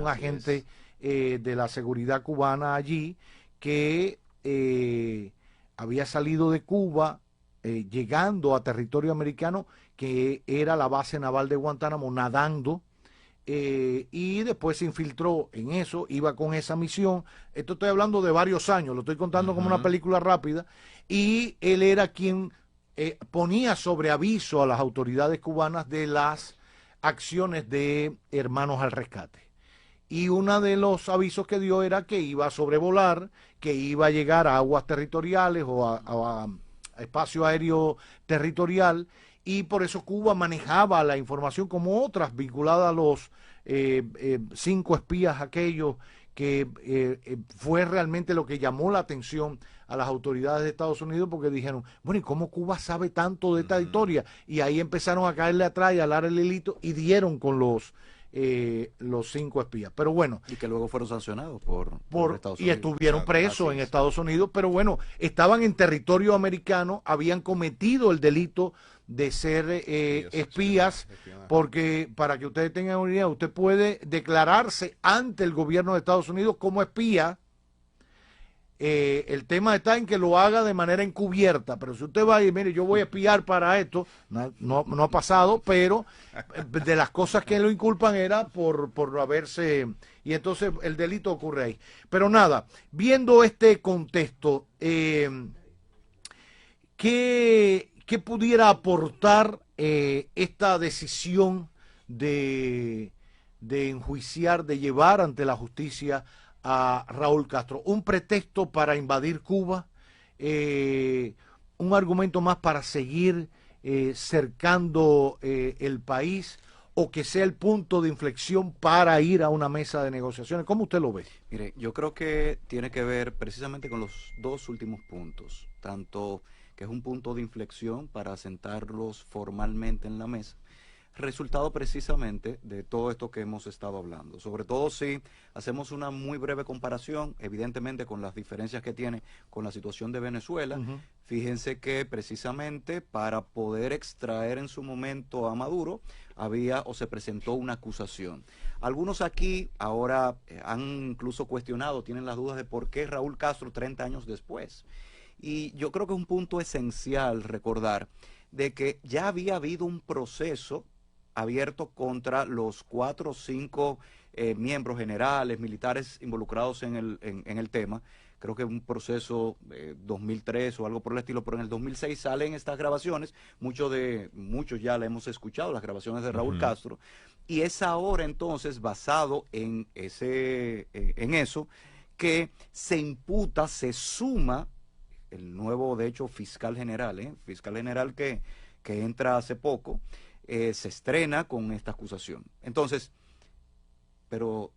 un agente de la seguridad cubana allí que había salido de Cuba llegando a territorio americano, que era la base naval de Guantánamo, nadando, y después se infiltró en eso, iba con esa misión. Esto estoy hablando de varios años, lo estoy contando como una película rápida, y él era quien ponía sobre aviso a las autoridades cubanas de las acciones de Hermanos al Rescate. Y uno de los avisos que dio era que iba a sobrevolar, que iba a llegar a aguas territoriales o a espacio aéreo territorial, y por eso Cuba manejaba la información como otras vinculadas a los 5 espías aquellos, que fue realmente lo que llamó la atención a las autoridades de Estados Unidos, porque dijeron, bueno, ¿y cómo Cuba sabe tanto de esta historia? Y ahí empezaron a caerle atrás y a alar el hilito y dieron con los 5 espías. Pero bueno. Y que luego fueron sancionados por Estados Y Unidos. estuvieron presos en Estados Unidos, pero bueno, estaban en territorio americano, habían cometido el delito de ser espías, porque para que ustedes tengan una idea, usted puede declararse ante el gobierno de Estados Unidos como espía. El tema está en que lo haga de manera encubierta, pero si usted va y mire, yo voy a espiar para esto, no ha pasado, pero de las cosas que lo inculpan era por haberse, y entonces el delito ocurre ahí. Pero nada, viendo este contexto, ¿qué pudiera aportar esta decisión de enjuiciar, de llevar ante la justicia a Raúl Castro? ¿Un pretexto para invadir Cuba? ¿Un argumento más para seguir cercando el país? ¿O que sea el punto de inflexión para ir a una mesa de negociaciones? ¿Cómo usted lo ve? Mire, yo creo que tiene que ver precisamente con los dos últimos puntos, tanto que es un punto de inflexión para sentarlos formalmente en la mesa, resultado precisamente de todo esto que hemos estado hablando, sobre todo si hacemos una muy breve comparación, evidentemente con las diferencias que tiene con la situación de Venezuela. Fíjense que precisamente para poder extraer en su momento a Maduro había o se presentó una acusación. Algunos aquí ahora han incluso cuestionado, tienen las dudas de por qué Raúl Castro 30 años después. Y yo creo que es un punto esencial recordar de que ya había habido un proceso abierto contra los 4 o 5 miembros generales, militares involucrados en el tema. Creo que un proceso 2003 o algo por el estilo, pero en el 2006 salen estas grabaciones, muchos ya la hemos escuchado, las grabaciones de Raúl Castro, y es ahora entonces basado en eso que se imputa, se suma el nuevo, de hecho, fiscal general que entra hace poco, se estrena con esta acusación. Entonces, pero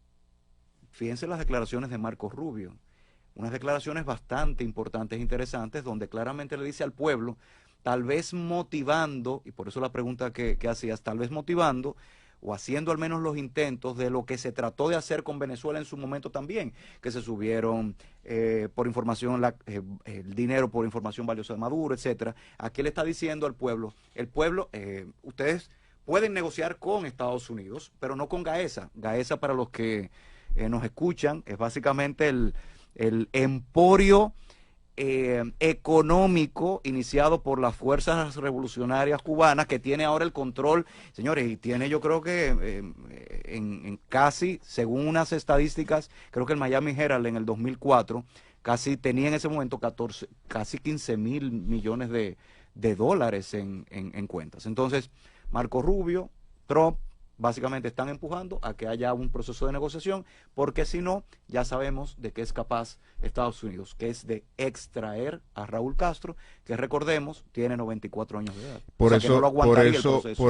fíjense las declaraciones de Marco Rubio, unas declaraciones bastante importantes e interesantes, donde claramente le dice al pueblo, tal vez motivando, y por eso la pregunta que hacías, tal vez motivando o haciendo al menos los intentos de lo que se trató de hacer con Venezuela en su momento también, que se subieron por información, el dinero por información valiosa de Maduro, etcétera. Aquí le está diciendo al pueblo, ustedes pueden negociar con Estados Unidos, pero no con Gaesa. Gaesa, para los que nos escuchan, es básicamente el emporio económico iniciado por las fuerzas revolucionarias cubanas, que tiene ahora el control, señores, y tiene, yo creo que en casi, según unas estadísticas, creo que el Miami Herald en el 2004 casi tenía en ese momento casi 15.000 millones de dólares en cuentas. Entonces, Marco Rubio, Trump, básicamente están empujando a que haya un proceso de negociación, porque si no, ya sabemos de qué es capaz Estados Unidos, que es de extraer a Raúl Castro, que recordemos, tiene 94 años de edad. Por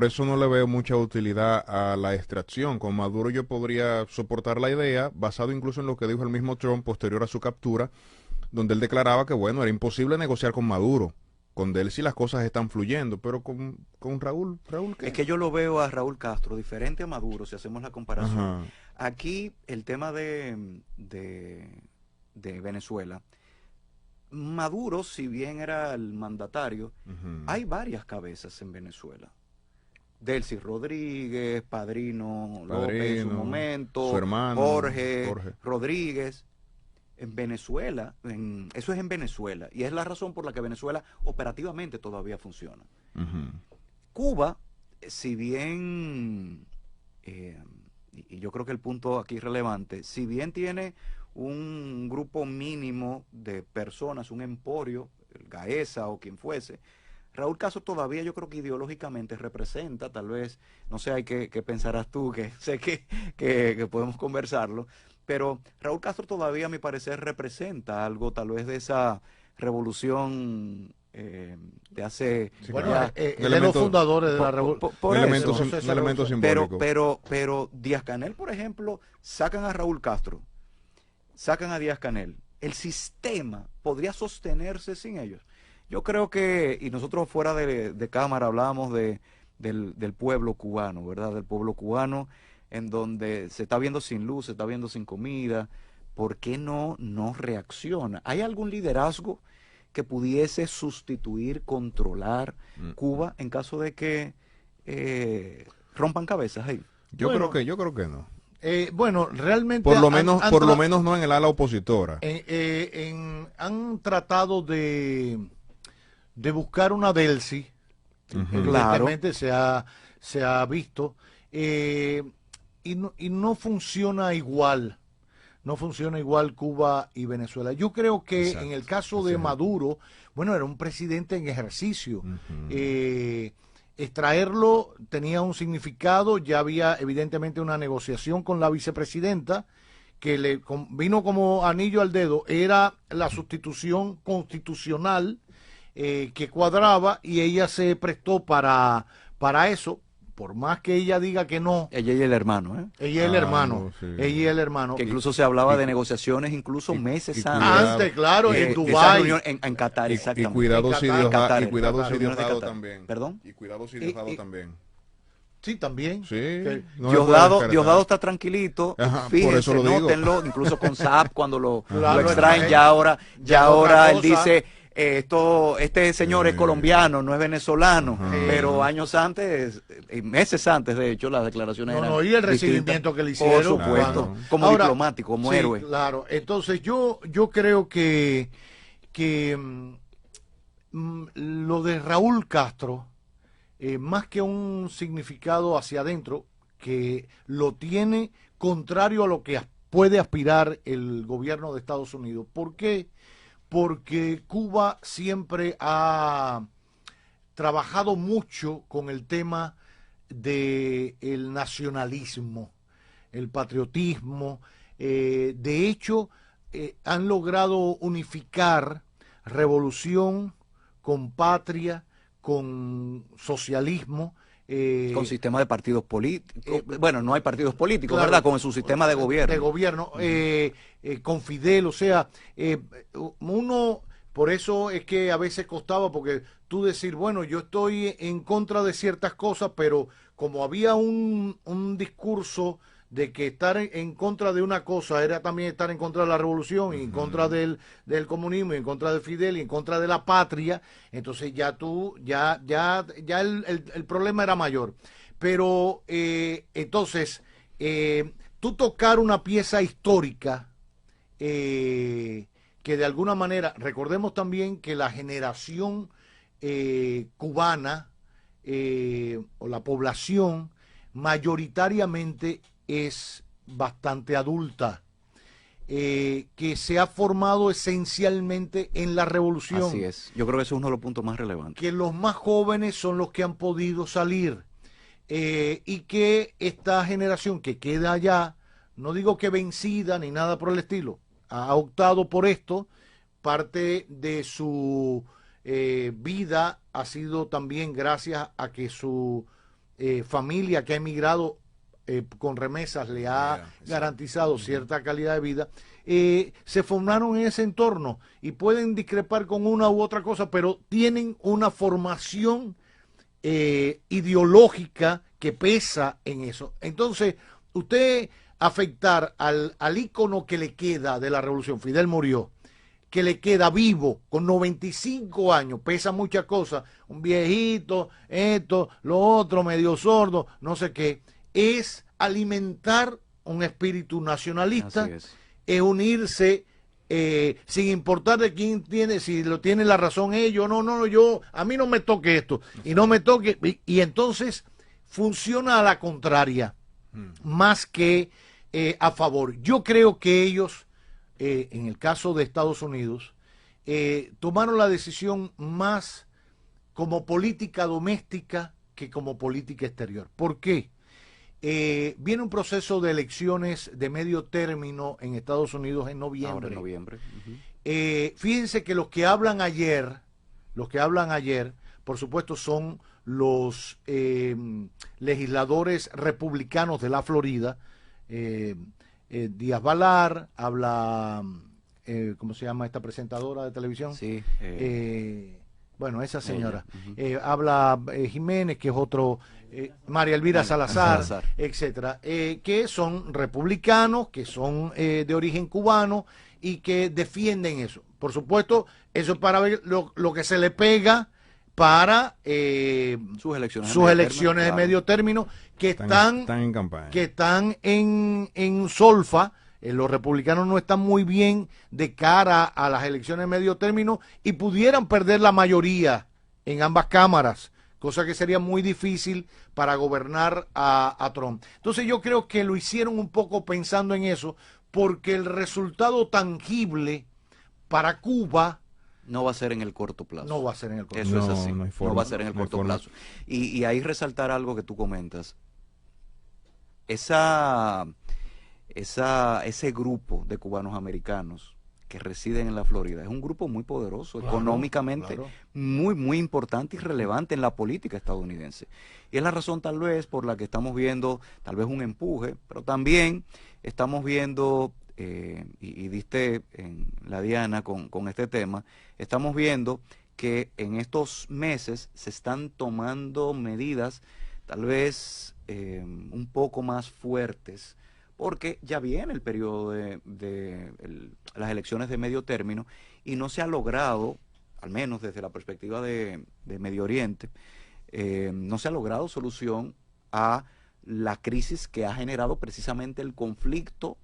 eso no le veo mucha utilidad a la extracción. Con Maduro yo podría soportar la idea, basado incluso en lo que dijo el mismo Trump posterior a su captura, donde él declaraba que, bueno, era imposible negociar con Maduro. Con Delcy las cosas están fluyendo, pero con Raúl, ¿qué? Es que yo lo veo a Raúl Castro diferente a Maduro, si hacemos la comparación. Ajá. Aquí el tema de Venezuela, Maduro, si bien era el mandatario, hay varias cabezas en Venezuela. Delcy Rodríguez, Padrino López en su momento, su hermano, Jorge Rodríguez. En Venezuela, eso es en Venezuela, y es la razón por la que Venezuela operativamente todavía funciona. Cuba, si bien, y yo creo que el punto aquí relevante, si bien tiene un grupo mínimo de personas, un emporio, el Gaesa o quien fuese, Raúl Castro todavía yo creo que ideológicamente representa, tal vez, no sé, qué pensarás tú, que sé que podemos conversarlo, pero Raúl Castro todavía, a mi parecer, representa algo tal vez de esa revolución de hace... Sí, bueno, de los fundadores de la revolución. Un elemento simbólico. Pero Díaz-Canel, por ejemplo, sacan a Raúl Castro, sacan a Díaz-Canel. El sistema podría sostenerse sin ellos. Yo creo que, y nosotros fuera de cámara hablábamos del pueblo cubano, ¿verdad? Del pueblo cubano, en donde se está viendo sin luz, se está viendo sin comida. ¿Por qué no reacciona? ¿Hay algún liderazgo que pudiese sustituir, controlar Cuba en caso de que rompan cabezas ahí? Yo creo que no. Bueno, realmente por lo menos no en el ala opositora. Han tratado de buscar una Delcy, evidentemente claro. se ha visto, y no funciona igual. No funciona igual Cuba y Venezuela. Yo creo que en el caso de Maduro, bueno, era un presidente en ejercicio. Extraerlo tenía un significado, ya había evidentemente una negociación con la vicepresidenta que le vino como anillo al dedo, era la sustitución constitucional que cuadraba, y ella se prestó para eso. Por más que ella diga que no. Ella y el hermano, ¿eh? Ella y el hermano. No, sí. Ella y el hermano. Que incluso se hablaba de negociaciones incluso meses antes. Antes, claro, en Dubái. En Qatar, exactamente. Y cuidado si Diosdado también. ¿Perdón? Y cuidado si Diosdado también. Sí, también. Sí. Diosdado está tranquilito. Ajá, fíjense, por eso lo nótenlo, incluso con Saab cuando lo Claro, extraen, ya ahora él dice... este señor es colombiano, no es venezolano, pero años antes, meses antes de hecho, las declaraciones eran y el recibimiento que le hicieron, por supuesto, como ahora, diplomático, como héroe. Claro, entonces yo creo que lo de Raúl Castro, más que un significado hacia adentro, que lo tiene contrario a lo que puede aspirar el gobierno de Estados Unidos. ¿Por qué? Porque Cuba siempre ha trabajado mucho con el tema del nacionalismo, el patriotismo. De hecho, han logrado unificar revolución con patria, con socialismo. Con sistema de partidos políticos. Bueno, no hay partidos políticos, claro, ¿verdad? Con su sistema de gobierno. Con Fidel, o sea, uno, por eso es que a veces costaba, porque tú decir, bueno, yo estoy en contra de ciertas cosas, pero como había un discurso de que estar en contra de una cosa era también estar en contra de la revolución, y en contra del comunismo, y en contra de Fidel, y en contra de la patria, entonces ya el problema era mayor. Pero entonces, tú tocar una pieza histórica, que de alguna manera, recordemos también que la generación cubana, o la población, mayoritariamente es bastante adulta, que se ha formado esencialmente en la revolución. Así es, yo creo que ese es uno de los puntos más relevantes. Que los más jóvenes son los que han podido salir, y que esta generación que queda allá, no digo que vencida ni nada por el estilo, ha optado por esto. Parte de su vida ha sido también gracias a que su familia que ha emigrado con remesas le ha garantizado cierta calidad de vida, se formaron en ese entorno, y pueden discrepar con una u otra cosa, pero tienen una formación ideológica que pesa en eso. Entonces, usted afectar al ícono que le queda de la revolución, Fidel murió, que le queda vivo con 95 años, pesa muchas cosas, un viejito, esto, lo otro, medio sordo, no sé qué, es alimentar un espíritu nacionalista, es unirse sin importar de quién tiene, si lo tiene la razón ellos, yo, a mí no me toque esto, y no me toque, y entonces funciona a la contraria, más que a favor. Yo creo que ellos, en el caso de Estados Unidos, tomaron la decisión más como política doméstica que como política exterior. ¿Por qué? Viene un proceso de elecciones de medio término en Estados Unidos en noviembre. Ahora en noviembre. Fíjense que los que hablan ayer, por supuesto, son los legisladores republicanos de la Florida. Díaz Balar, habla, ¿cómo se llama esta presentadora de televisión? Sí. Bueno, esa señora. Habla Jiménez, que es otro, María Elvira Salazar, etcétera, que son republicanos, que son de origen cubano y que defienden eso. Por supuesto, eso es para ver lo que se le pega para sus elecciones de medio término que están en campaña, que están en solfa. Los republicanos no están muy bien de cara a las elecciones de medio término y pudieran perder la mayoría en ambas cámaras, cosa que sería muy difícil para gobernar a Trump. Entonces yo creo que lo hicieron un poco pensando en eso, porque el resultado tangible para Cuba no va a ser en el corto plazo. No va a ser en el corto plazo. Eso es así. No va a ser en el corto plazo. Y ahí resaltar algo que tú comentas. Ese grupo de cubanos americanos que residen en la Florida es un grupo muy poderoso, económicamente muy, muy importante y relevante en la política estadounidense. Y es la razón tal vez por la que estamos viendo tal vez un empuje, pero también estamos viendo, y diste en la diana con este tema, estamos viendo que en estos meses se están tomando medidas tal vez un poco más fuertes, porque ya viene el periodo de las elecciones de medio término y no se ha logrado, al menos desde la perspectiva de Medio Oriente, no se ha logrado solución a la crisis que ha generado precisamente el conflicto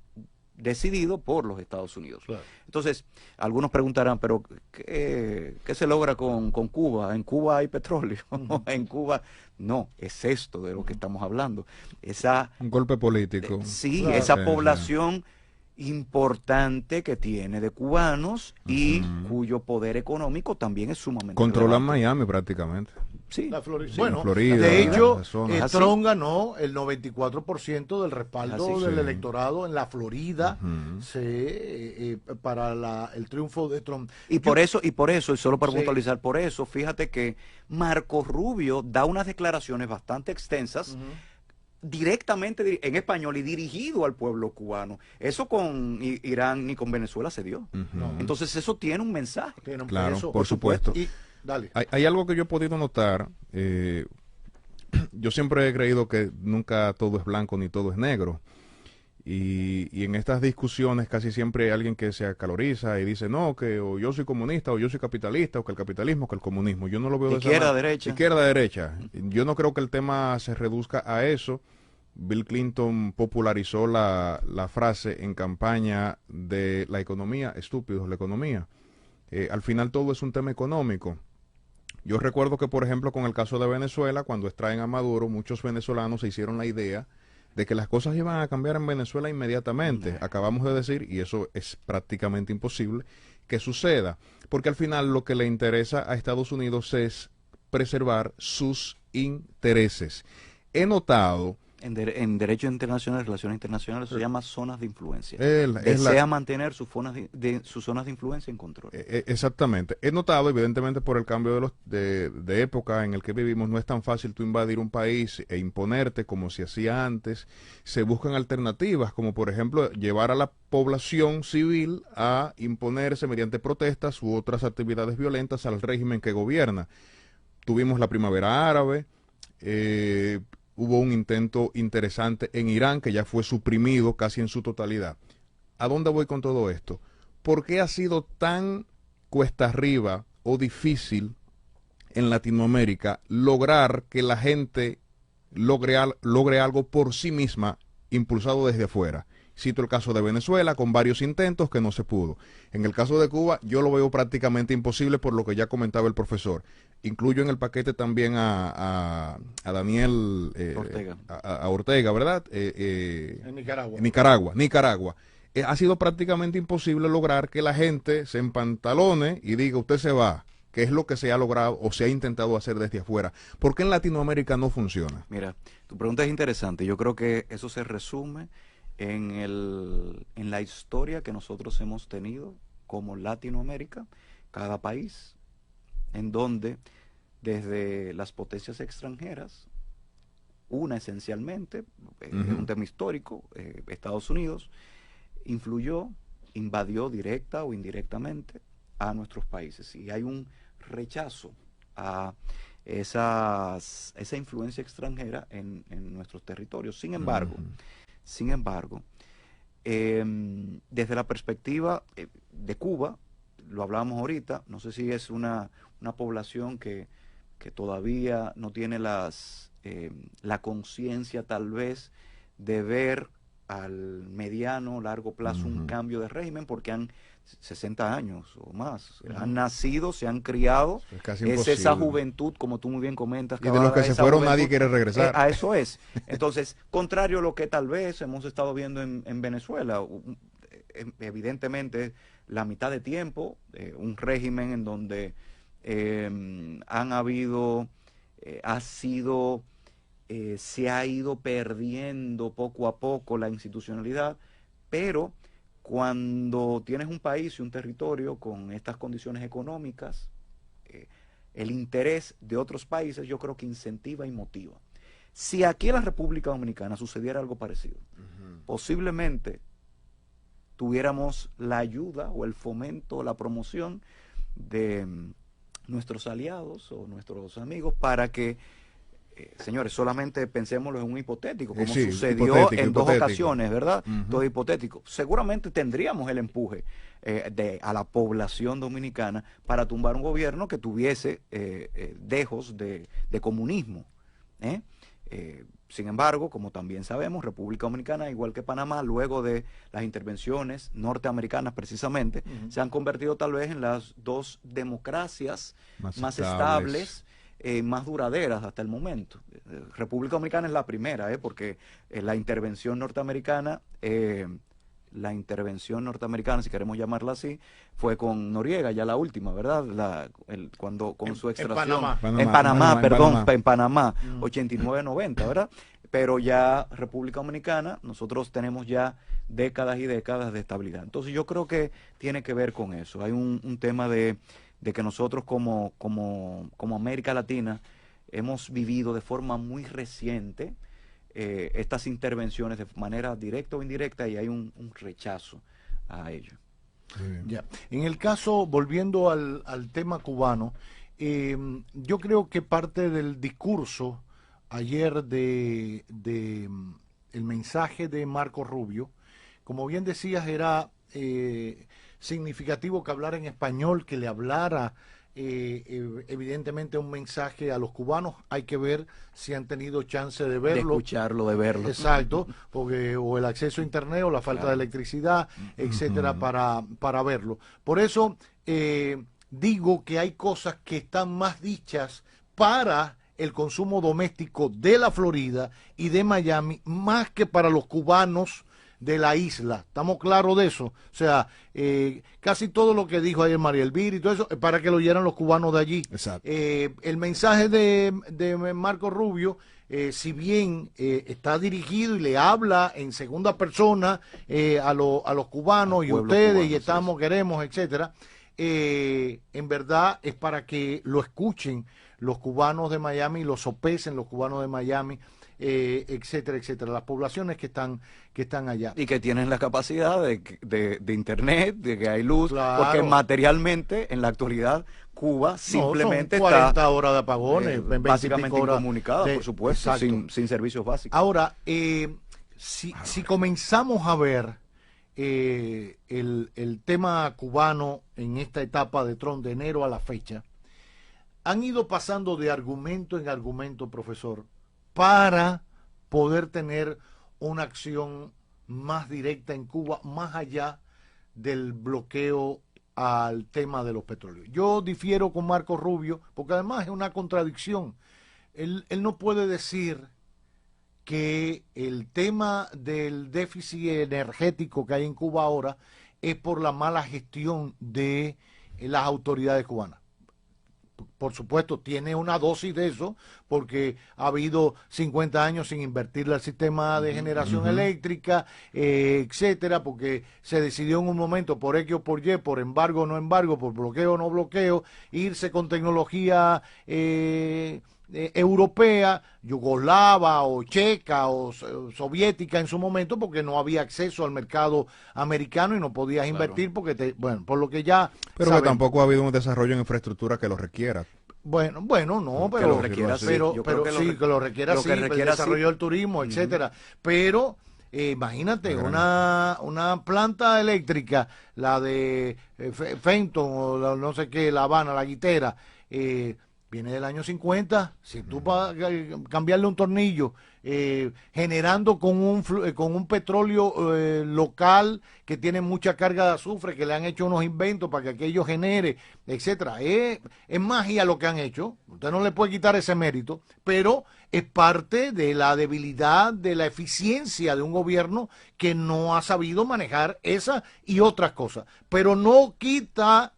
decidido por los Estados Unidos. Claro. Entonces, algunos preguntarán, pero ¿qué se logra con Cuba? ¿En Cuba hay petróleo? En Cuba no, es esto de lo que estamos hablando. Un golpe político. Sí, claro. Esa población importante que tiene de cubanos y cuyo poder económico también es sumamente controlan Miami prácticamente. Sí, bueno, Florida, de hecho, Trump ganó el 94% del respaldo del electorado en la Florida para el triunfo de Trump. Y por eso, y solo para puntualizar, por eso, fíjate que Marco Rubio da unas declaraciones bastante extensas, directamente en español y dirigido al pueblo cubano. Eso con Irán ni con Venezuela se dio. Entonces eso tiene un mensaje. Claro, por supuesto. Dale. Hay algo que yo he podido notar. Yo siempre he creído que nunca todo es blanco ni todo es negro. Y en estas discusiones casi siempre hay alguien que se acaloriza y dice, no, que o yo soy comunista o yo soy capitalista, o que el capitalismo o que el comunismo. Yo no lo veo de izquierda, derecha. Izquierda, derecha. Yo no creo que el tema se reduzca a eso. Bill Clinton popularizó la frase en campaña de la economía, estúpidos, la economía. Al final todo es un tema económico. Yo recuerdo que, por ejemplo, con el caso de Venezuela, cuando extraen a Maduro, muchos venezolanos se hicieron la idea de que las cosas iban a cambiar en Venezuela inmediatamente. Acabamos de decir, y eso es prácticamente imposible, que suceda, porque al final lo que le interesa a Estados Unidos es preservar sus intereses. He notado... En derecho internacional, relaciones internacionales, se llama zonas de influencia. Desea mantener sus zonas de influencia en control. Exactamente. He notado, evidentemente, por el cambio de época en el que vivimos, no es tan fácil tú invadir un país e imponerte como se hacía antes. Se buscan alternativas, como por ejemplo, llevar a la población civil a imponerse mediante protestas u otras actividades violentas al régimen que gobierna. Tuvimos la primavera árabe, hubo un intento interesante en Irán que ya fue suprimido casi en su totalidad. ¿A dónde voy con todo esto? ¿por qué ha sido tan cuesta arriba o difícil en Latinoamérica lograr que la gente logre algo por sí misma, impulsado desde afuera? Cito el caso de Venezuela, con varios intentos que no se pudo. En el caso de Cuba, yo lo veo prácticamente imposible por lo que ya comentaba el profesor. Incluyo en el paquete también a Daniel Ortega. A Ortega, ¿verdad? En Nicaragua. Nicaragua. Ha sido prácticamente imposible lograr que la gente se empantalone y diga, usted se va, que es lo que se ha logrado o se ha intentado hacer desde afuera. ¿Por qué en Latinoamérica no funciona? Mira, tu pregunta es interesante. Yo creo que eso se resume en la historia que nosotros hemos tenido como Latinoamérica, cada país, en donde desde las potencias extranjeras, una esencialmente, es un tema histórico, Estados Unidos, influyó, invadió directa o indirectamente a nuestros países. Y hay un rechazo a esa influencia extranjera en nuestros territorios. Sin embargo, desde la perspectiva de Cuba, lo hablábamos ahorita, no sé si es una población que todavía no tiene la conciencia tal vez de ver al mediano, largo plazo un cambio de régimen, porque han 60 años o más, han nacido, se han criado, es esa juventud, como tú muy bien comentas. Y de los que se fueron nadie quiere regresar. A eso es. Entonces, contrario a lo que tal vez hemos estado viendo en Venezuela, evidentemente la mitad de tiempo, un régimen en donde se ha ido perdiendo poco a poco la institucionalidad, pero cuando tienes un país y un territorio con estas condiciones económicas, el interés de otros países yo creo que incentiva y motiva. Si aquí en la República Dominicana sucediera algo parecido, posiblemente tuviéramos la ayuda o el fomento o la promoción de nuestros aliados o nuestros amigos para que señores, solamente pensémoslo en un hipotético, como sucedió en dos ocasiones, ¿verdad? Todo hipotético. Seguramente tendríamos el empuje a la población dominicana para tumbar un gobierno que tuviese dejos de comunismo. Sin embargo, como también sabemos, República Dominicana, igual que Panamá, luego de las intervenciones norteamericanas precisamente, se han convertido tal vez en las dos democracias más estables, más duraderas hasta el momento. República Dominicana es la primera, porque la intervención norteamericana, si queremos llamarla así, fue con Noriega, ya la última, ¿verdad? Cuando con su extracción en Panamá, 89-90, ¿verdad? Pero ya República Dominicana, nosotros tenemos ya décadas y décadas de estabilidad. Entonces yo creo que tiene que ver con eso. Hay un tema de que nosotros como América Latina hemos vivido de forma muy reciente estas intervenciones de manera directa o indirecta, y hay un rechazo a ello. Ya. En el caso, volviendo al tema cubano, yo creo que parte del discurso ayer de el mensaje de Marco Rubio, como bien decías, era significativo que hablara en español, que le hablara evidentemente un mensaje a los cubanos. Hay que ver si han tenido chance de verlo. De escucharlo, de verlo. Exacto, porque o el acceso a internet o la falta de electricidad, etcétera, para verlo. Por eso digo que hay cosas que están más dichas para el consumo doméstico de la Florida y de Miami, más que para los cubanos de la isla. ¿Estamos claros de eso? O sea, casi todo lo que dijo ayer María Elvira y todo eso es para que lo oyeran los cubanos de allí. Exacto. El mensaje de Marco Rubio, si bien está dirigido y le habla en segunda persona a los cubanos y ustedes cubano, y estamos, queremos, etcétera, en verdad es para que lo escuchen los cubanos de Miami, lo sopesen los cubanos de Miami, etcétera, etcétera, las poblaciones que están allá. Y que tienen la capacidad de internet, de que hay luz, claro, porque materialmente, en la actualidad, Cuba simplemente son 40 está horas de apagones, básicamente incomunicada, por supuesto, sin servicios básicos. Ahora, si comenzamos a ver el tema cubano en esta etapa de Trump de enero a la fecha, han ido pasando de argumento en argumento, profesor, para poder tener una acción más directa en Cuba, más allá del bloqueo al tema de los petróleos. Yo difiero con Marco Rubio, porque además es una contradicción. Él no puede decir que el tema del déficit energético que hay en Cuba ahora es por la mala gestión de las autoridades cubanas. Por supuesto, tiene una dosis de eso, porque ha habido 50 años sin invertirle al sistema de generación eléctrica, etcétera, porque se decidió en un momento por X o por Y, por embargo o no embargo, por bloqueo o no bloqueo, irse con tecnología europea, yugoslava o checa o soviética en su momento, porque no había acceso al mercado americano y no podías invertir porque bueno, por lo que ya pero que tampoco ha habido un desarrollo en infraestructura que lo requiera. Bueno, no, pero que lo requiera, que lo requiera, sí, el desarrollo del turismo, etcétera. Pero imagínate, una planta eléctrica, la de Fenton o no sé qué, La Habana, La Guitera, viene del año 50, si tú vas a cambiarle un tornillo, generando con un petróleo local que tiene mucha carga de azufre, que le han hecho unos inventos para que aquello genere, etcétera. Es magia lo que han hecho, usted no le puede quitar ese mérito, pero es parte de la debilidad, de la eficiencia de un gobierno que no ha sabido manejar esa y otras cosas, pero no quita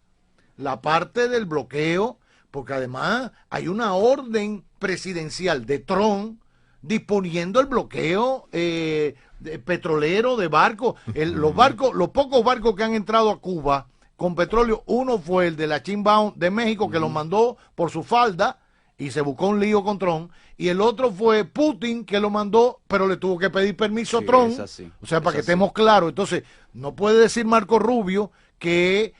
la parte del bloqueo, porque además hay una orden presidencial de Trump disponiendo el bloqueo petrolero de barcos. Los pocos barcos que han entrado a Cuba con petróleo, uno fue el de la Chinbound de México, que lo mandó por su falda y se buscó un lío con Trump, y el otro fue Putin, que lo mandó, pero le tuvo que pedir permiso a Trump. O sea, para que estemos claros. Entonces, no puede decir Marco Rubio que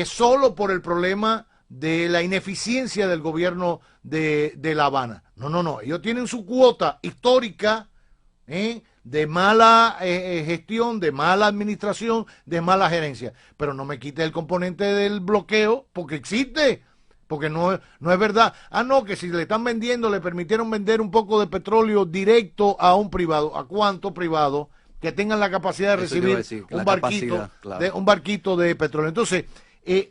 solo por el problema de la ineficiencia del gobierno de La Habana. No. Ellos tienen su cuota histórica de mala gestión, de mala administración, de mala gerencia. Pero no me quite el componente del bloqueo, porque existe. Porque no es verdad. No, que si le están vendiendo, le permitieron vender un poco de petróleo directo a un privado. ¿A cuánto privado? Que tengan la capacidad de recibir un barquito de petróleo. Entonces,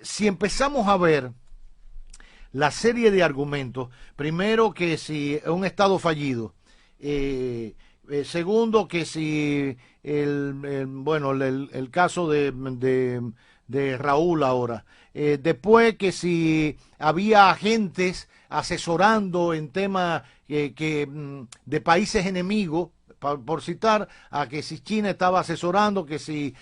si empezamos a ver la serie de argumentos, primero que si es un Estado fallido, segundo que si el caso de Raúl ahora, después que si había agentes asesorando en temas de países enemigos, por citar, a que si China estaba asesorando, que si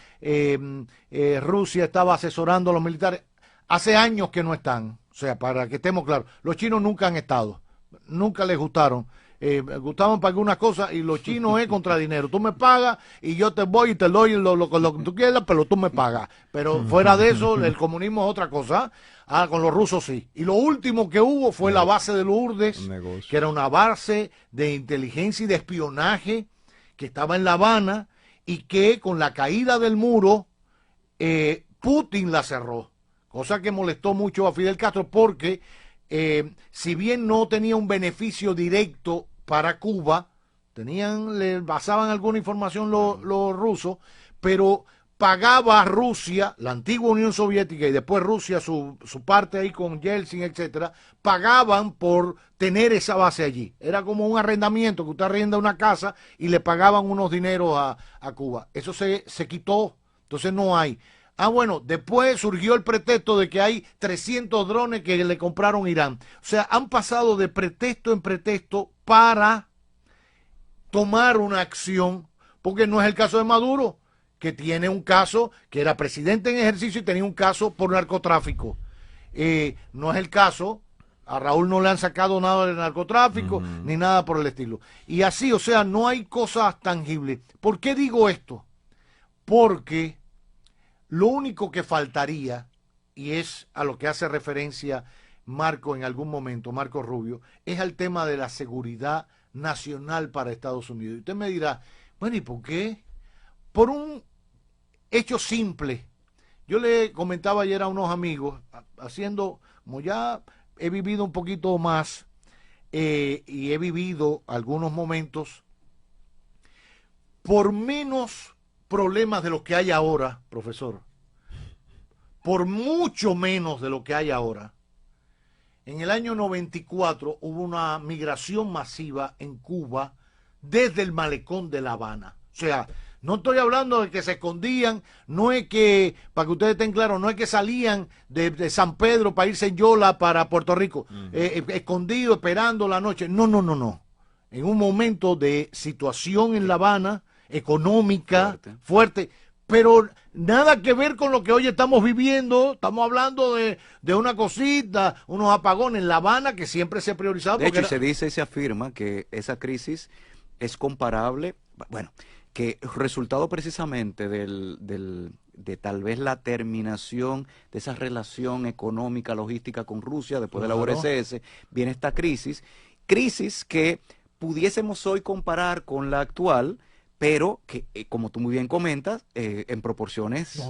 Rusia estaba asesorando a los militares, hace años que no están. O sea, para que estemos claros, los chinos nunca han estado, nunca les gustaron. Gustaban para algunas cosas, y los chinos es contra dinero. Tú me pagas y yo te voy y te doy lo que tú quieras, pero tú me pagas. Pero fuera de eso, el comunismo es otra cosa. Con los rusos sí. Y lo último que hubo fue la base de Lourdes, que era una base de inteligencia y de espionaje que estaba en La Habana, y que con la caída del muro, Putin la cerró. Cosa que molestó mucho a Fidel Castro, porque si bien no tenía un beneficio directo para Cuba, le basaban alguna información los rusos, pero pagaba a Rusia, la antigua Unión Soviética, y después Rusia, su parte ahí con Yeltsin, etcétera, pagaban por tener esa base allí. Era como un arrendamiento, que usted arrenda una casa y le pagaban unos dineros a Cuba. Eso se quitó, entonces no hay. Bueno, después surgió el pretexto de que hay 300 drones que le compraron Irán. O sea, han pasado de pretexto en pretexto para tomar una acción, porque no es el caso de Maduro, que tiene un caso, que era presidente en ejercicio y tenía un caso por narcotráfico. No es el caso, a Raúl no le han sacado nada de narcotráfico, ni nada por el estilo. Y así, o sea, no hay cosas tangibles. ¿Por qué digo esto? Porque lo único que faltaría, y es a lo que hace referencia Marco en algún momento, Marco Rubio, es al tema de la seguridad nacional para Estados Unidos. Y usted me dirá, bueno, ¿y por qué? Por un hecho simple. Yo le comentaba ayer a unos amigos, haciendo, como ya he vivido un poquito más, y he vivido algunos momentos, por menos problemas de lo que hay ahora, profesor, por mucho menos de lo que hay ahora, en el año 94 hubo una migración masiva en Cuba desde el malecón de La Habana. O sea, no estoy hablando de que se escondían, no es que, para que ustedes estén claros, no es que salían de San Pedro para irse en Yola para Puerto Rico, escondido, esperando la noche. No, no, no, no. En un momento de situación en La Habana, económica, fuerte, pero nada que ver con lo que hoy estamos viviendo. Estamos hablando de una cosita, unos apagones en La Habana que siempre se ha priorizado. De hecho, se dice y se afirma que esa crisis es comparable, bueno, que resultado precisamente de tal vez la terminación de esa relación económica, logística con Rusia, después de la URSS, viene esta crisis que pudiésemos hoy comparar con la actual, pero que, como tú muy bien comentas, en proporciones...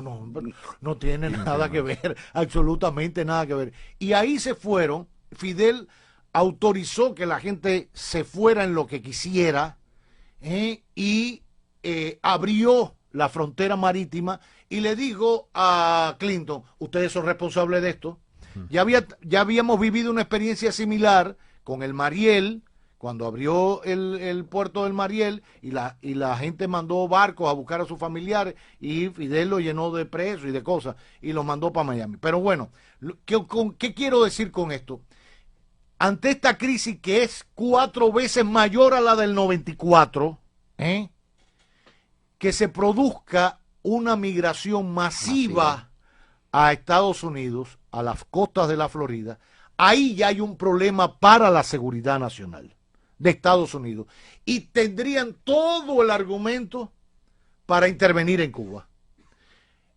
No tiene nada que ver, absolutamente nada que ver. Y ahí se fueron, Fidel autorizó que la gente se fuera en lo que quisiera, y abrió la frontera marítima y le dijo a Clinton, ustedes son responsables de esto. Ya habíamos vivido una experiencia similar con el Mariel, cuando abrió el puerto del Mariel y la gente mandó barcos a buscar a sus familiares y Fidel lo llenó de presos y de cosas y los mandó para Miami. Pero bueno, ¿qué quiero decir con esto? Ante esta crisis que es 4 veces mayor a la del 94, que se produzca una migración masiva a Estados Unidos, a las costas de la Florida, ahí ya hay un problema para la seguridad nacional de Estados Unidos. Y tendrían todo el argumento para intervenir en Cuba.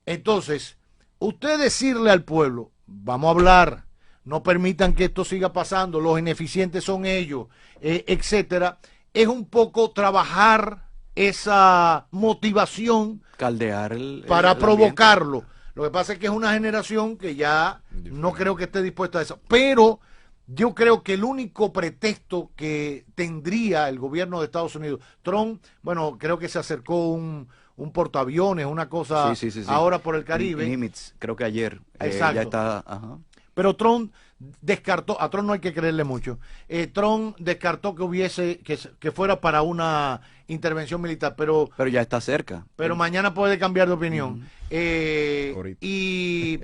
Entonces, usted decirle al pueblo, vamos a hablar, no permitan que esto siga pasando, los ineficientes son ellos, etcétera, es un poco trabajar esa motivación, caldear para el provocarlo. Lo que pasa es que es una generación que ya no creo que esté dispuesta a eso. Pero yo creo que el único pretexto que tendría el gobierno de Estados Unidos, Trump, bueno, creo que se acercó un portaaviones, una cosa ahora por el Caribe. Nimitz, creo que ayer. Exacto. Ya está, ajá. Pero Trump descartó, a Trump no hay que creerle mucho, Trump descartó que fuera para una intervención militar, pero ya está cerca. Pero mañana puede cambiar de opinión. Y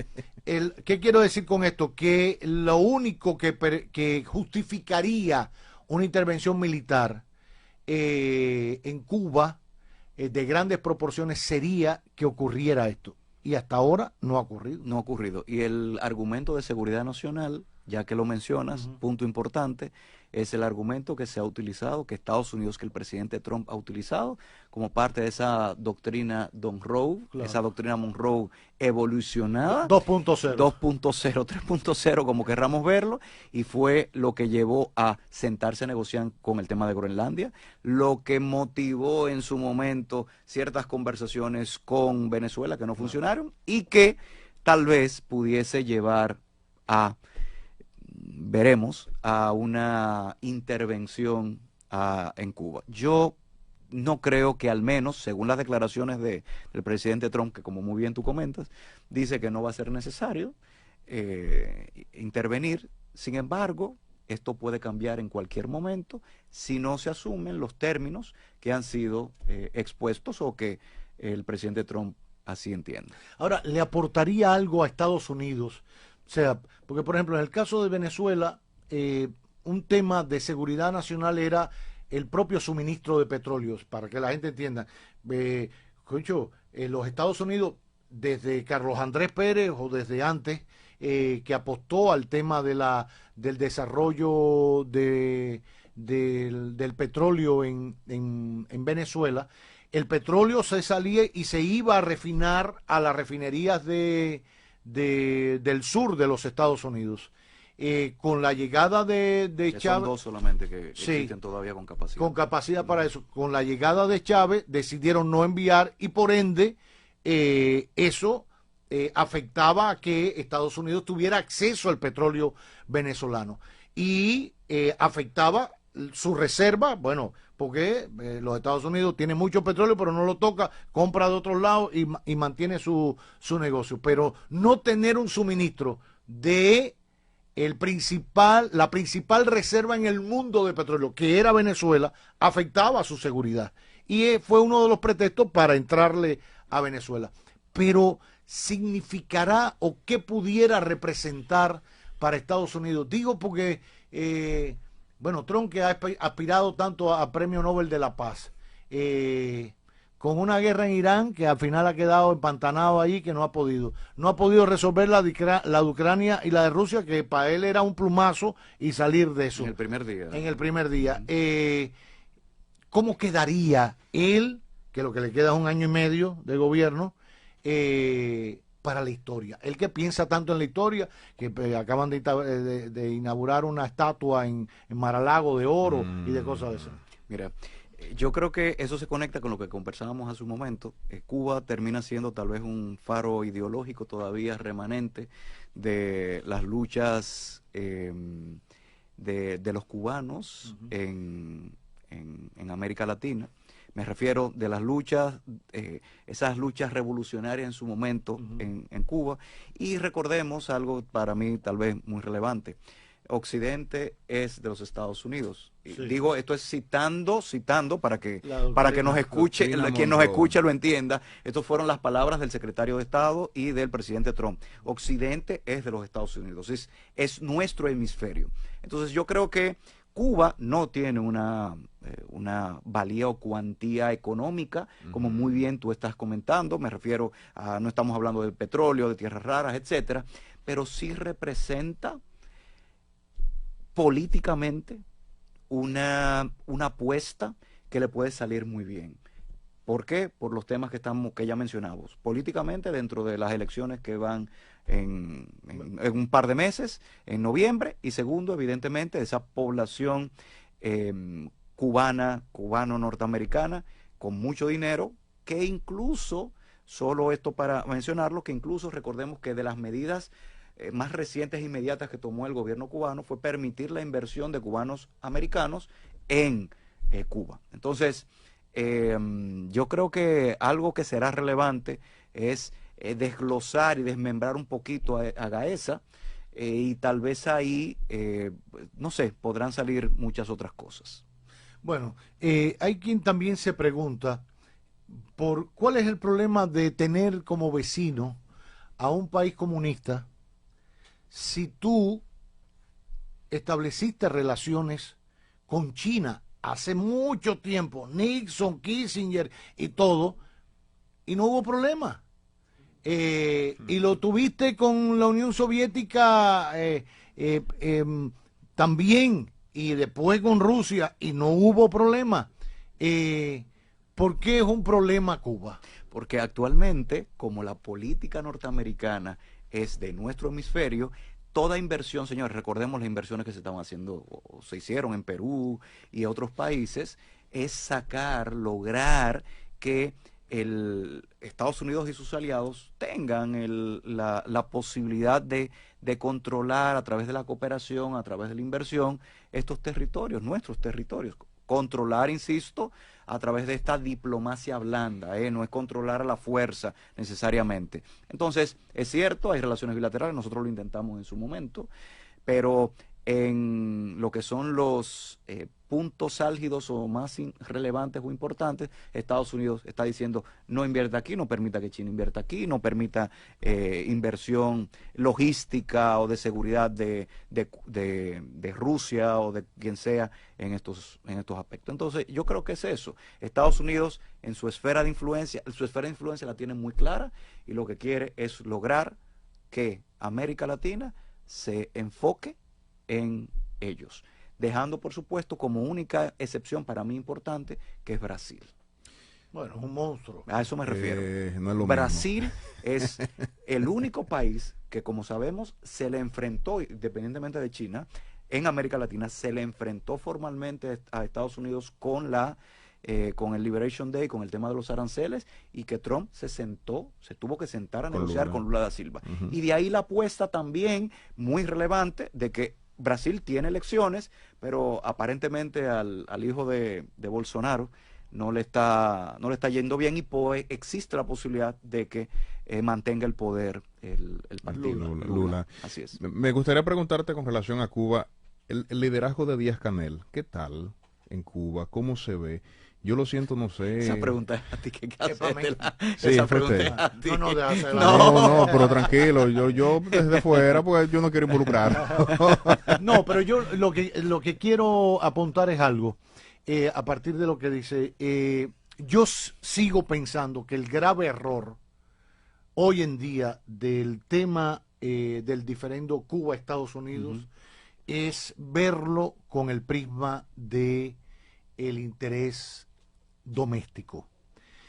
¿qué quiero decir con esto? Que lo único que justificaría una intervención militar en Cuba de grandes proporciones sería que ocurriera esto. Y hasta ahora no ha ocurrido. No ha ocurrido. Y el argumento de seguridad nacional, ya que lo mencionas, punto importante, es el argumento que se ha utilizado, que Estados Unidos, que el presidente Trump ha utilizado como parte de esa doctrina Monroe, esa doctrina Monroe evolucionada. 2.0. 2.0, 3.0, como querramos verlo, y fue lo que llevó a sentarse a negociar con el tema de Groenlandia, lo que motivó en su momento ciertas conversaciones con Venezuela que no funcionaron y que tal vez pudiese llevar a, veremos, a una intervención en Cuba. Yo no creo que, al menos, según las declaraciones del presidente Trump, que como muy bien tú comentas, dice que no va a ser necesario intervenir. Sin embargo, esto puede cambiar en cualquier momento si no se asumen los términos que han sido expuestos o que el presidente Trump así entiende. Ahora, ¿le aportaría algo a Estados Unidos? O sea, porque por ejemplo en el caso de Venezuela, un tema de seguridad nacional era el propio suministro de petróleo, para que la gente entienda. Los Estados Unidos, desde Carlos Andrés Pérez o desde antes, que apostó al tema del desarrollo del petróleo en Venezuela, el petróleo se salía y se iba a refinar a las refinerías del sur de los Estados Unidos. Con la llegada de Chávez... Son 2 solamente que existen todavía con capacidad. Con capacidad para eso. Con la llegada de Chávez decidieron no enviar y por ende eso afectaba a que Estados Unidos tuviera acceso al petróleo venezolano y afectaba su reserva, bueno, porque los Estados Unidos tienen mucho petróleo, pero no lo toca, compra de otros lados y mantiene su negocio. Pero no tener un suministro de la principal reserva en el mundo de petróleo, que era Venezuela, afectaba a su seguridad. Y fue uno de los pretextos para entrarle a Venezuela. Pero significará o qué pudiera representar para Estados Unidos. Digo porque, bueno, Trump, que ha aspirado tanto a Premio Nobel de la Paz, con una guerra en Irán que al final ha quedado empantanado ahí, que no ha podido resolver la de Ucrania y la de Rusia, que para él era un plumazo y salir de eso. En el primer día. En el primer día. ¿Cómo quedaría él, que lo que le queda es un año y medio de gobierno, para la historia? Él que piensa tanto en la historia, que acaban de inaugurar una estatua en Mar-a-Lago de oro y de cosas de esas. Mira, yo creo que eso se conecta con lo que conversábamos hace un momento. Cuba termina siendo tal vez un faro ideológico todavía remanente de las luchas de los cubanos en América Latina. Me refiero de las luchas, esas luchas revolucionarias en su momento en Cuba. Y recordemos algo para mí tal vez muy relevante. Occidente es de los Estados Unidos. Sí. Digo, esto es citando para que nos escuche, quien nos escuche lo entienda. Estas fueron las palabras del secretario de Estado y del presidente Trump. Occidente es de los Estados Unidos, es nuestro hemisferio. Entonces yo creo que Cuba no tiene una valía o cuantía económica, como muy bien tú estás comentando. Me refiero a, no estamos hablando del petróleo, de tierras raras, etcétera, pero sí representa políticamente una apuesta que le puede salir muy bien. ¿Por qué? Por los temas que ya mencionamos. Políticamente, dentro de las elecciones que van en un par de meses, en noviembre, y segundo, evidentemente, esa población cubano-norteamericana, con mucho dinero, que incluso, solo esto para mencionarlo, que incluso recordemos que de las medidas más recientes e inmediatas que tomó el gobierno cubano fue permitir la inversión de cubanos americanos en Cuba. Entonces, yo creo que algo que será relevante es desglosar y desmembrar un poquito a Gaesa, y tal vez ahí, no sé, podrán salir muchas otras cosas. Bueno, hay quien también se pregunta por cuál es el problema de tener como vecino a un país comunista si tú estableciste relaciones con China hace mucho tiempo, Nixon, Kissinger y todo, y no hubo problema. Y lo tuviste con la Unión Soviética también, y después con Rusia, y no hubo problema. ¿Por qué es un problema Cuba? Porque actualmente, como la política norteamericana es de nuestro hemisferio, toda inversión, señores, recordemos las inversiones que se estaban haciendo o se hicieron en Perú y otros países, es lograr que Estados Unidos y sus aliados tengan la posibilidad de controlar a través de la cooperación, a través de la inversión, estos territorios, nuestros territorios. Controlar, insisto, a través de esta diplomacia blanda, no es controlar a la fuerza necesariamente. Entonces, es cierto, hay relaciones bilaterales, nosotros lo intentamos en su momento, pero en lo que son los puntos álgidos o más relevantes o importantes, Estados Unidos está diciendo no invierta aquí, no permita que China invierta aquí, no permita inversión logística o de seguridad de Rusia o de quien sea en estos aspectos. Entonces yo creo que es eso. Estados Unidos en su esfera de influencia la tiene muy clara y lo que quiere es lograr que América Latina se enfoque en ellos, dejando por supuesto como única excepción para mí importante que es Brasil. Bueno, es un monstruo. A eso me refiero. No es lo Brasil mismo. Es el único país que, como sabemos, se le enfrentó, independientemente de China, en América Latina, se le enfrentó formalmente a Estados Unidos con la con el Liberation Day, con el tema de los aranceles, y que Trump se tuvo que sentar a negociar con Lula da Silva. Y de ahí la apuesta también muy relevante de que Brasil tiene elecciones, pero aparentemente al hijo de Bolsonaro no le está yendo bien, y pues existe la posibilidad de que mantenga el poder el partido Lula. Así es. Me gustaría preguntarte con relación a Cuba, el liderazgo de Díaz-Canel, ¿qué tal en Cuba? ¿Cómo se ve? Yo lo siento, no sé. Esa pregunta es a ti, ¿qué haces? Sí, esa pregunta es a ti. No, pero tranquilo, yo desde fuera, pues yo no quiero involucrar. No, pero yo lo que quiero apuntar es algo, a partir de lo que dice, yo sigo pensando que el grave error hoy en día del tema del diferendo Cuba-Estados Unidos es verlo con el prisma de el interés doméstico.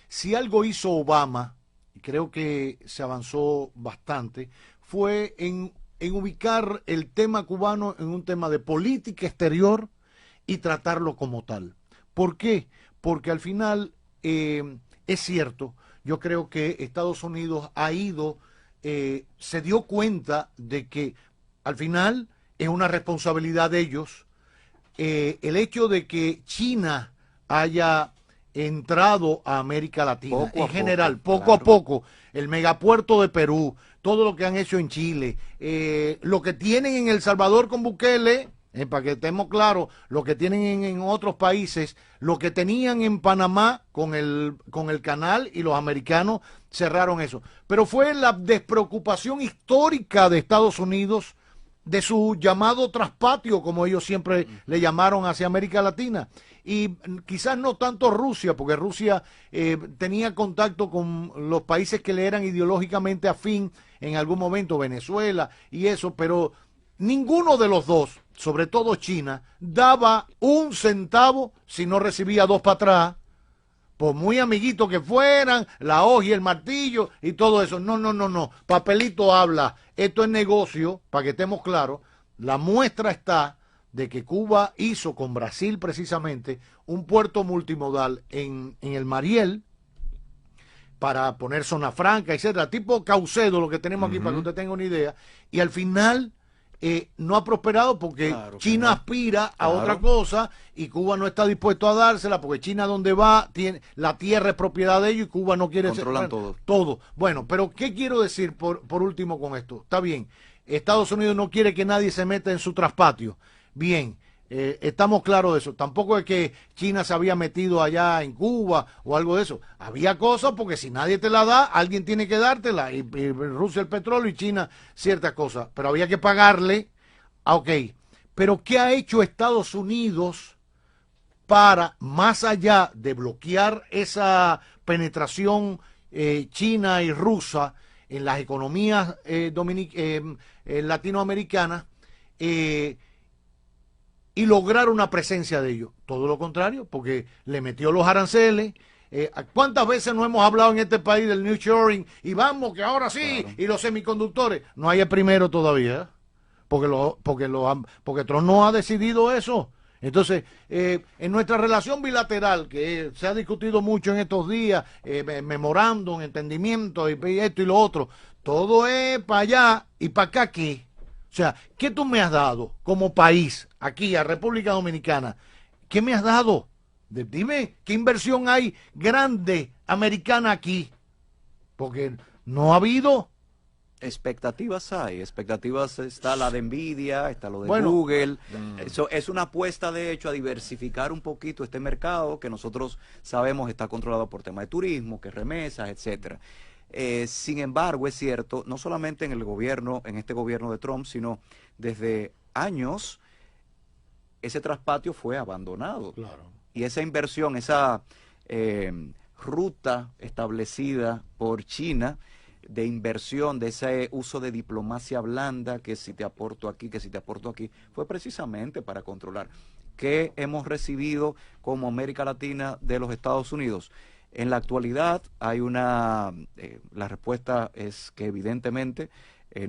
Si algo hizo Obama, y creo que se avanzó bastante, fue en ubicar el tema cubano en un tema de política exterior y tratarlo como tal. ¿Por qué? Porque al final es cierto, yo creo que Estados Unidos ha ido, se dio cuenta de que al final es una responsabilidad de ellos. El hecho de que China haya entrado a América Latina, en general, poco a poco, el megapuerto de Perú, todo lo que han hecho en Chile, lo que tienen en El Salvador con Bukele, para que estemos claros, lo que tienen en otros países, lo que tenían en Panamá con el canal, y los americanos cerraron eso. Pero fue la despreocupación histórica de Estados Unidos de su llamado traspatio, como ellos siempre le llamaron, hacia América Latina. Y quizás no tanto Rusia, porque Rusia tenía contacto con los países que le eran ideológicamente afín en algún momento, Venezuela y eso, pero ninguno de los dos, sobre todo China, daba un centavo si no recibía dos para atrás, por muy amiguitos que fueran, la hoja y el martillo y todo eso. No, papelito habla, esto es negocio, para que estemos claros. La muestra está de que Cuba hizo con Brasil precisamente un puerto multimodal en el Mariel, para poner zona franca, etcétera, tipo Caucedo, lo que tenemos aquí, para que usted tenga una idea, y al final no ha prosperado porque China aspira a otra cosa y Cuba no está dispuesto a dársela, porque China donde va, la tierra es propiedad de ellos y Cuba no quiere controlan todo. Bueno, pero ¿qué quiero decir por último con esto? Está bien, Estados Unidos no quiere que nadie se meta en su traspatio. Bien, estamos claros de eso. Tampoco es que China se había metido allá en Cuba o algo de eso. Había cosas porque si nadie te la da, alguien tiene que dártela. Y Rusia el petróleo y China ciertas cosas. Pero había que pagarle. Ok. Pero ¿qué ha hecho Estados Unidos para, más allá de bloquear esa penetración china y rusa en las economías latinoamericanas, y lograr una presencia de ellos? Todo lo contrario, porque le metió los aranceles. ¿Cuántas veces no hemos hablado en este país del nearshoring? Y vamos, que ahora sí, y los semiconductores. No hay el primero todavía, porque Trump no ha decidido eso. Entonces, en nuestra relación bilateral, que se ha discutido mucho en estos días, memorándum, entendimiento, y esto y lo otro, todo es para allá y para acá aquí. O sea, ¿qué tú me has dado como país aquí a República Dominicana? ¿Qué me has dado? Dime, ¿qué inversión hay grande americana aquí? Porque no ha habido. Expectativas está la de Nvidia, está lo de Google. Eso es una apuesta, de hecho, a diversificar un poquito este mercado que nosotros sabemos está controlado por temas de turismo, que remesas, etcétera. Sin embargo, es cierto, no solamente en este gobierno de Trump, sino desde años, ese traspatio fue abandonado. Claro. Y esa inversión, esa ruta establecida por China de inversión, de ese uso de diplomacia blanda, que si te aporto aquí, que si te aporto aquí, fue precisamente para controlar. ¿Qué hemos recibido como América Latina de los Estados Unidos? En la actualidad hay la respuesta es que evidentemente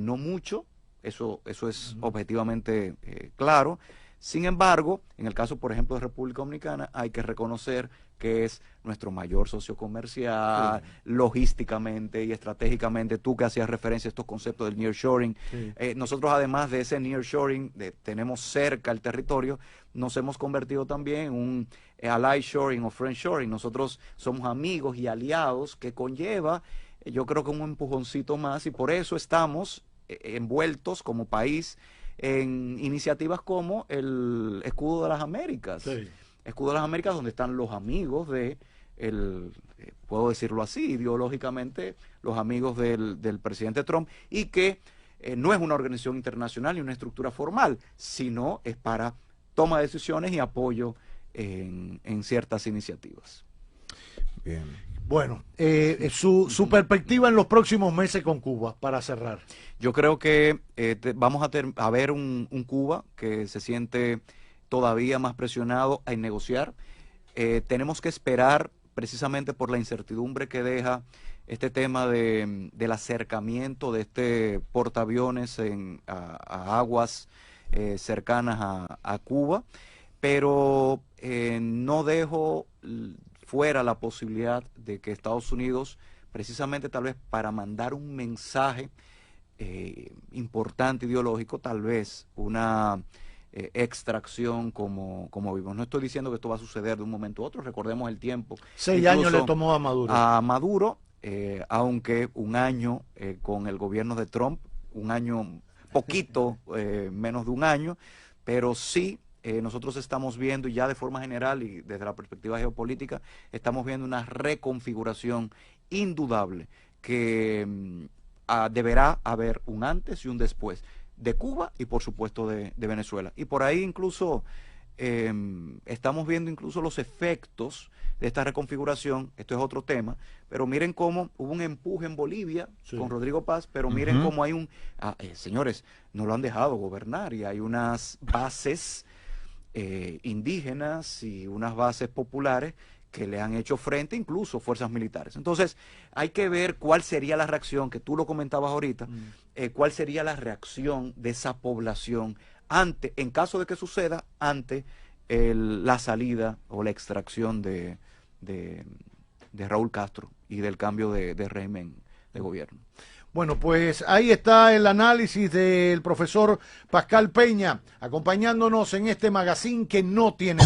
no mucho, eso es objetivamente claro. Sin embargo, en el caso, por ejemplo, de República Dominicana, hay que reconocer que es nuestro mayor socio comercial, sí, logísticamente y estratégicamente. Tú que hacías referencia a estos conceptos del nearshoring, sí, nosotros además de ese nearshoring, tenemos cerca el territorio, nos hemos convertido también en un ally shoring o friendshoring. Nosotros somos amigos y aliados, que conlleva, yo creo que un empujoncito más, y por eso estamos envueltos como país en iniciativas como el Escudo de las Américas. Sí. Escudo de las Américas, donde están los amigos de, puedo decirlo así, ideológicamente, los amigos del presidente Trump, y que no es una organización internacional ni una estructura formal, sino es para toma de decisiones y apoyo en ciertas iniciativas. Bien. Bueno, su perspectiva en los próximos meses con Cuba, para cerrar. Yo creo que vamos a ver un Cuba que se siente todavía más presionado en negociar. Tenemos que esperar, precisamente por la incertidumbre que deja este tema del acercamiento de este portaaviones a aguas cercanas a Cuba, pero no dejo fuera la posibilidad de que Estados Unidos, precisamente tal vez para mandar un mensaje importante ideológico, tal vez una extracción como vimos. No estoy diciendo que esto va a suceder de un momento a otro, recordemos el tiempo. 6 años le tomó a Maduro. Aunque un año con el gobierno de Trump, un año poquito, menos de un año, pero sí nosotros estamos viendo, y ya de forma general y desde la perspectiva geopolítica, estamos viendo una reconfiguración indudable que deberá haber un antes y un después de Cuba y por supuesto de Venezuela. Y por ahí incluso estamos viendo incluso los efectos de esta reconfiguración. Esto es otro tema, pero miren cómo hubo un empuje en Bolivia, sí, con Rodrigo Paz, pero miren cómo hay señores, no lo han dejado gobernar, y hay unas bases indígenas y unas bases populares que le han hecho frente, incluso fuerzas militares. Entonces, hay que ver cuál sería la reacción, que tú lo comentabas ahorita, cuál sería la reacción de esa población en caso de que suceda, ante la salida o la extracción de Raúl Castro y del cambio de régimen de gobierno. Bueno, pues ahí está el análisis del profesor Pascal Peña, acompañándonos en este magazine que no tiene...